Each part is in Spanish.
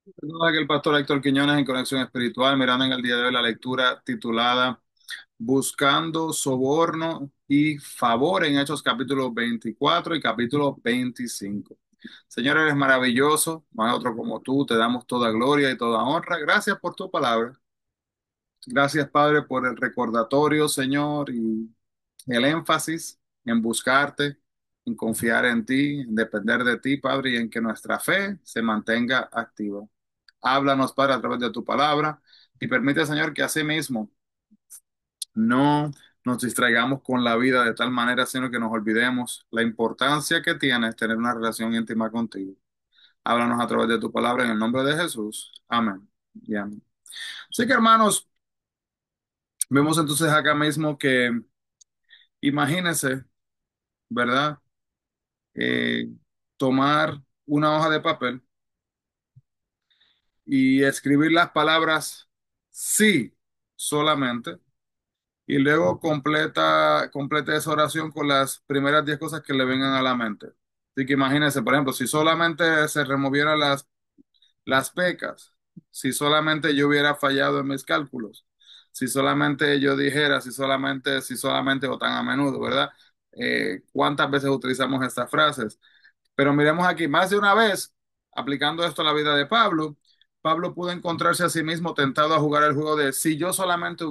Recuerda que el pastor Héctor Quiñones en Conexión Espiritual, mirando en el día de hoy la lectura titulada Buscando soborno y favor en Hechos capítulo 24 y capítulo 25. Señor, eres maravilloso, no hay otro como tú, te damos toda gloria y toda honra. Gracias por tu palabra. Gracias, Padre, por el recordatorio, Señor, y el énfasis en buscarte, en confiar en ti, en depender de ti, Padre, y en que nuestra fe se mantenga activa. Háblanos, Padre, a través de tu palabra y permite, Señor, que así mismo no nos distraigamos con la vida de tal manera, sino que nos olvidemos la importancia que tiene tener una relación íntima contigo. Háblanos a través de tu palabra en el nombre de Jesús. Amén. Y amén. Así que, hermanos, vemos entonces acá mismo que imagínense, ¿verdad? Eh, tomar una hoja de papel y escribir las palabras sí solamente y luego completa esa oración con las primeras 10 cosas que le vengan a la mente. Así que imagínense, por ejemplo, si solamente se removieran las pecas, si solamente yo hubiera fallado en mis cálculos, si solamente yo dijera, si solamente o tan a menudo, ¿verdad? ¿Cuántas veces utilizamos estas frases? Pero miremos aquí, más de una vez, aplicando esto a la vida de Pablo, Pablo pudo encontrarse a sí mismo tentado a jugar el juego de si yo solamente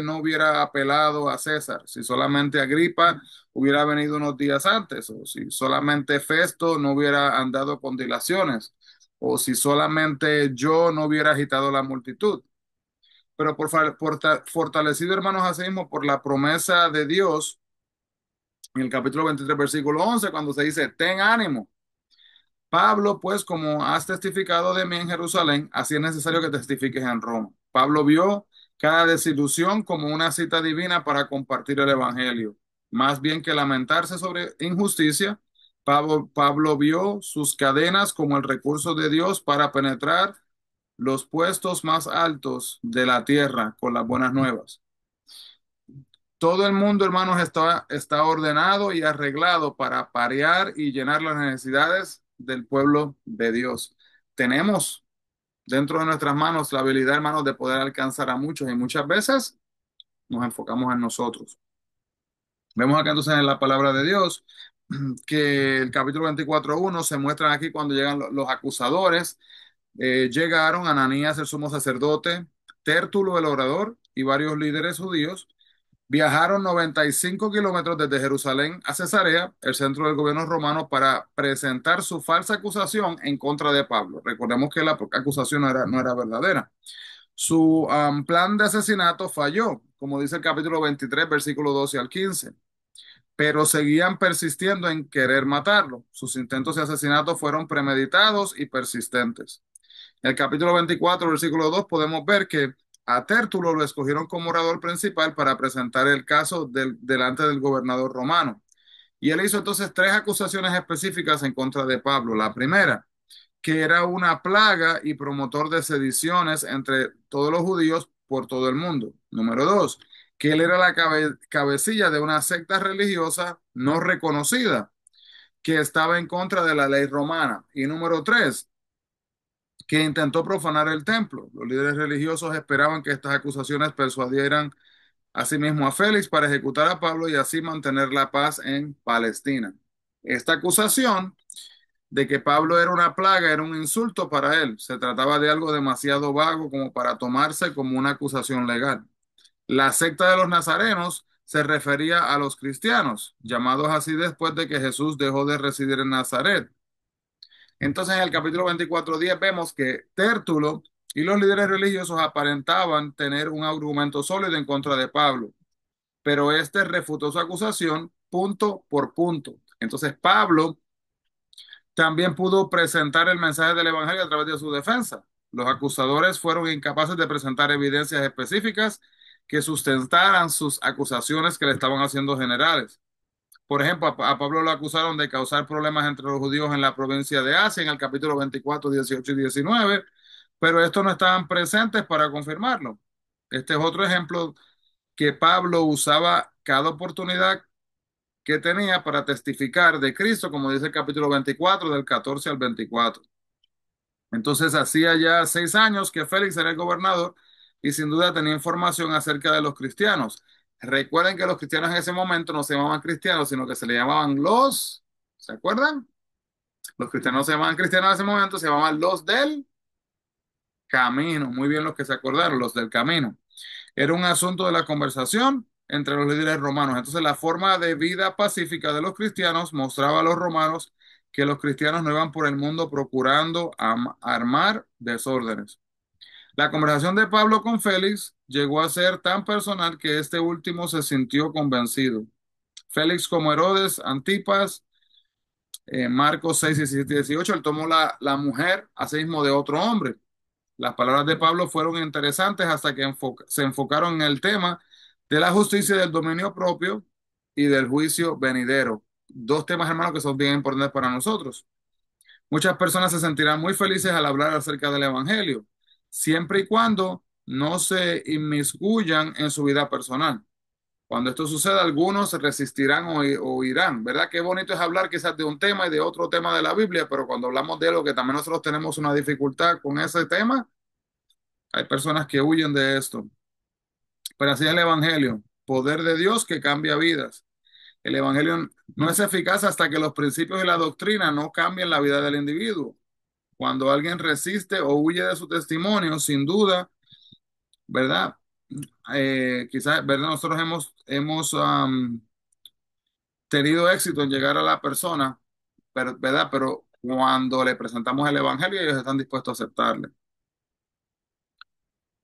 no hubiera apelado a César, si solamente Agripa hubiera venido unos días antes, o si solamente Festo no hubiera andado con dilaciones, o si solamente yo no hubiera agitado la multitud. Pero fortalecido, hermanos, así mismo por la promesa de Dios en el capítulo 23 versículo 11 cuando se dice, ten ánimo. Pablo, pues, como has testificado de mí en Jerusalén, así es necesario que testifiques en Roma. Pablo vio cada desilusión como una cita divina para compartir el evangelio. Más bien que lamentarse sobre injusticia, Pablo vio sus cadenas como el recurso de Dios para penetrar los puestos más altos de la tierra con las buenas nuevas. Todo el mundo, hermanos, está ordenado y arreglado para parear y llenar las necesidades del pueblo de Dios. Tenemos dentro de nuestras manos la habilidad, hermanos, de poder alcanzar a muchos y muchas veces nos enfocamos en nosotros. Vemos acá entonces en la palabra de Dios que el capítulo 24:1 se muestran aquí cuando llegan los acusadores. Llegaron Ananías, el sumo sacerdote, Tértulo, el orador, y varios líderes judíos. Viajaron 95 kilómetros desde Jerusalén a Cesarea, el centro del gobierno romano, para presentar su falsa acusación en contra de Pablo. Recordemos que la acusación no era verdadera. Su plan de asesinato falló, como dice el capítulo 23, versículo 12 al 15, pero seguían persistiendo en querer matarlo. Sus intentos de asesinato fueron premeditados y persistentes. En el capítulo 24, versículo 2, podemos ver que a Tértulo lo escogieron como orador principal para presentar el caso delante del gobernador romano. Y él hizo entonces tres acusaciones específicas en contra de Pablo. La primera, que era una plaga y promotor de sediciones entre todos los judíos por todo el mundo. Número dos, que él era la cabecilla de una secta religiosa no reconocida que estaba en contra de la ley romana. Y número tres, que intentó profanar el templo. Los líderes religiosos esperaban que estas acusaciones persuadieran asimismo a Félix para ejecutar a Pablo y así mantener la paz en Palestina. Esta acusación de que Pablo era una plaga era un insulto para él. Se trataba de algo demasiado vago como para tomarse como una acusación legal. La secta de los nazarenos se refería a los cristianos, llamados así después de que Jesús dejó de residir en Nazaret. Entonces, en el capítulo 24:10 vemos que Tértulo y los líderes religiosos aparentaban tener un argumento sólido en contra de Pablo, pero este refutó su acusación punto por punto. Entonces, Pablo también pudo presentar el mensaje del evangelio a través de su defensa. Los acusadores fueron incapaces de presentar evidencias específicas que sustentaran sus acusaciones que le estaban haciendo generales. Por ejemplo, a Pablo lo acusaron de causar problemas entre los judíos en la provincia de Asia, en el capítulo 24, 18 y 19, pero estos no estaban presentes para confirmarlo. Este es otro ejemplo que Pablo usaba cada oportunidad que tenía para testificar de Cristo, como dice el capítulo 24, del 14 al 24. Entonces hacía ya 6 años que Félix era el gobernador y sin duda tenía información acerca de los cristianos. Recuerden que los cristianos en ese momento no se llamaban cristianos, sino que se le llamaban los, ¿se acuerdan? Los cristianos no se llamaban cristianos en ese momento, se llamaban los del camino. Muy bien los que se acordaron, los del camino. Era un asunto de la conversación entre los líderes romanos. Entonces, la forma de vida pacífica de los cristianos mostraba a los romanos que los cristianos no iban por el mundo procurando armar desórdenes. La conversación de Pablo con Félix llegó a ser tan personal que este último se sintió convencido. Félix, como Herodes, Antipas, Marcos 6, 17 y 18, él tomó la mujer, asimismo, de otro hombre. Las palabras de Pablo fueron interesantes hasta que se enfocaron en el tema de la justicia y del dominio propio y del juicio venidero. Dos temas, hermanos, que son bien importantes para nosotros. Muchas personas se sentirán muy felices al hablar acerca del Evangelio, siempre y cuando no se inmiscuyan en su vida personal. Cuando esto suceda, algunos se resistirán o irán, ¿verdad? Qué bonito es hablar quizás de un tema y de otro tema de la Biblia, pero cuando hablamos de algo que también nosotros tenemos una dificultad con ese tema, hay personas que huyen de esto. Pero así es el Evangelio, poder de Dios que cambia vidas. El Evangelio no es eficaz hasta que los principios y la doctrina no cambien la vida del individuo. Cuando alguien resiste o huye de su testimonio, sin duda, ¿verdad? Quizás, ¿verdad? Nosotros hemos tenido éxito en llegar a la persona, pero, ¿verdad? Pero cuando le presentamos el Evangelio, ellos están dispuestos a aceptarle.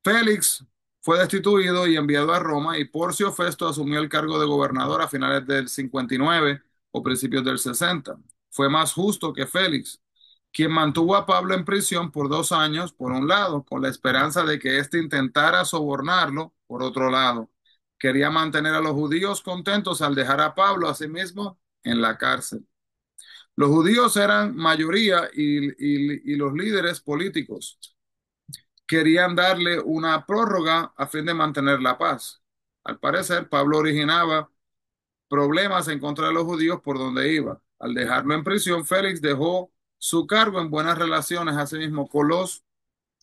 Félix fue destituido y enviado a Roma y Porcio Festo asumió el cargo de gobernador a finales del 59 o principios del 60. Fue más justo que Félix, quien mantuvo a Pablo en prisión por 2 años, por un lado, con la esperanza de que éste intentara sobornarlo, por otro lado. Quería mantener a los judíos contentos al dejar a Pablo a sí mismo en la cárcel. Los judíos eran mayoría y los líderes políticos querían darle una prórroga a fin de mantener la paz. Al parecer, Pablo originaba problemas en contra de los judíos por donde iba. Al dejarlo en prisión, Félix dejó su cargo en buenas relaciones, asimismo, con los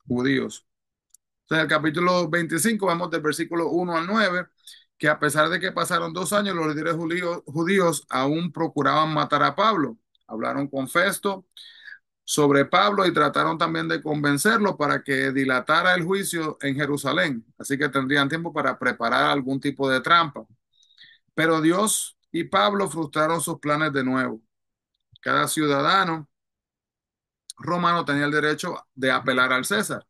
judíos. Entonces, en el capítulo 25 vemos del versículo 1 al 9 que a pesar de que pasaron 2 años, los líderes judíos aún procuraban matar a Pablo. Hablaron con Festo sobre Pablo y trataron también de convencerlo para que dilatara el juicio en Jerusalén. Así que tendrían tiempo para preparar algún tipo de trampa. Pero Dios y Pablo frustraron sus planes de nuevo. Cada ciudadano romano tenía el derecho de apelar al César.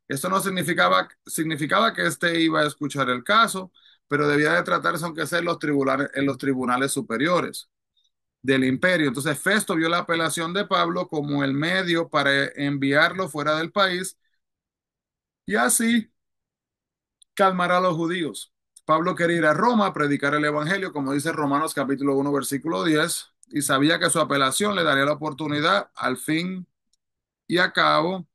Esto no significaba que éste iba a escuchar el caso, pero debía de tratarse aunque sea en los tribunales superiores del imperio. Entonces Festo vio la apelación de Pablo como el medio para enviarlo fuera del país y así calmar a los judíos. Pablo quería ir a Roma a predicar el evangelio, como dice Romanos capítulo 1 versículo 10, y sabía que su apelación le daría la oportunidad al fin y a cabo.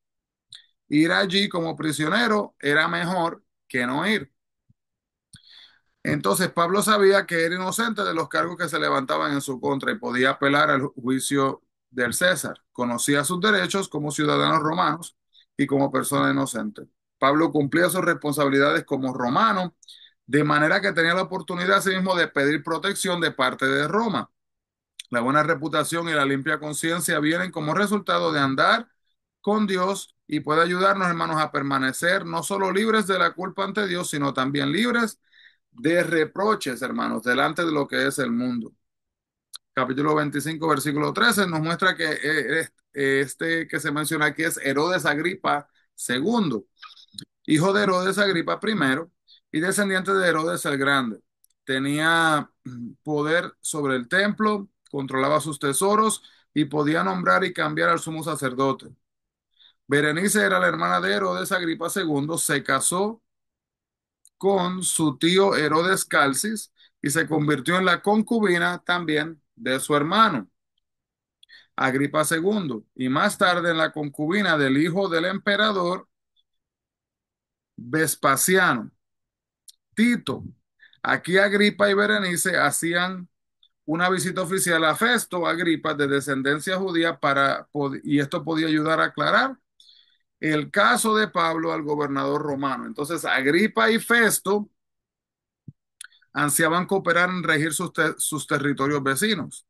Ir allí como prisionero era mejor que no ir. Entonces Pablo sabía que era inocente de los cargos que se levantaban en su contra y podía apelar al juicio del César. Conocía sus derechos como ciudadanos romanos y como persona inocente. Pablo cumplía sus responsabilidades como romano, de manera que tenía la oportunidad asimismo de pedir protección de parte de Roma. La buena reputación y la limpia conciencia vienen como resultado de andar con Dios y puede ayudarnos, hermanos, a permanecer no solo libres de la culpa ante Dios, sino también libres de reproches, hermanos, delante de lo que es el mundo. Capítulo 25, versículo 13, nos muestra que este que se menciona aquí es Herodes Agripa II, hijo de Herodes Agripa I y descendiente de Herodes el Grande. Tenía poder sobre el templo, controlaba sus tesoros y podía nombrar y cambiar al sumo sacerdote. Berenice era la hermana de Herodes Agripa II, se casó con su tío Herodes Calcis y se convirtió en la concubina también de su hermano Agripa II y más tarde en la concubina del hijo del emperador Vespasiano, Tito. Aquí Agripa y Berenice hacían una visita oficial a Festo Agripa de descendencia judía y esto podía ayudar a aclarar el caso de Pablo al gobernador romano. Entonces, Agripa y Festo ansiaban cooperar en regir sus territorios vecinos.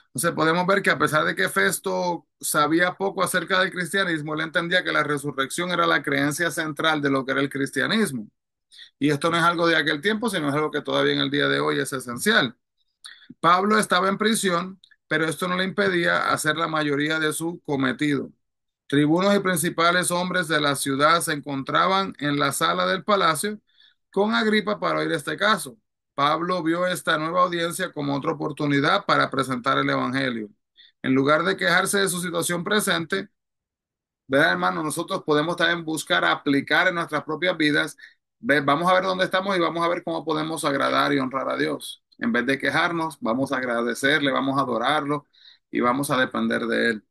Entonces podemos ver que a pesar de que Festo sabía poco acerca del cristianismo, él entendía que la resurrección era la creencia central de lo que era el cristianismo. Y esto no es algo de aquel tiempo, sino es algo que todavía en el día de hoy es esencial. Pablo estaba en prisión, pero esto no le impedía hacer la mayoría de su cometido. Tribunos y principales hombres de la ciudad se encontraban en la sala del palacio con Agripa para oír este caso. Pablo vio esta nueva audiencia como otra oportunidad para presentar el evangelio. En lugar de quejarse de su situación presente, ¿verdad, hermano? Nosotros podemos también buscar aplicar en nuestras propias vidas. Vamos a ver dónde estamos y vamos a ver cómo podemos agradar y honrar a Dios. En vez de quejarnos, vamos a agradecerle, vamos a adorarlo y vamos a depender de Él.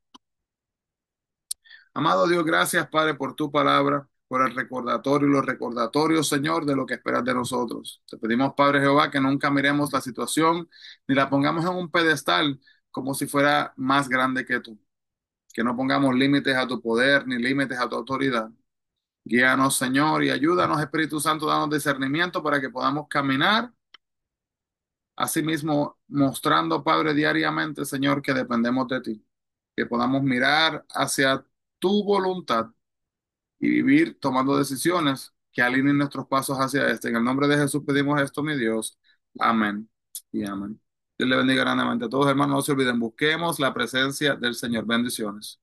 Amado Dios, gracias, Padre, por tu palabra, por el recordatorio y los recordatorios, Señor, de lo que esperas de nosotros. Te pedimos, Padre Jehová, que nunca miremos la situación ni la pongamos en un pedestal como si fuera más grande que tú. Que no pongamos límites a tu poder ni límites a tu autoridad. Guíanos, Señor, y ayúdanos, Espíritu Santo, danos discernimiento para que podamos caminar, asimismo mostrando, Padre, diariamente, Señor, que dependemos de ti, que podamos mirar hacia tu voluntad y vivir tomando decisiones que alineen nuestros pasos hacia este. En el nombre de Jesús pedimos esto, mi Dios. Amén y amén. Dios le bendiga grandemente a todos, hermanos. No se olviden, busquemos la presencia del Señor. Bendiciones.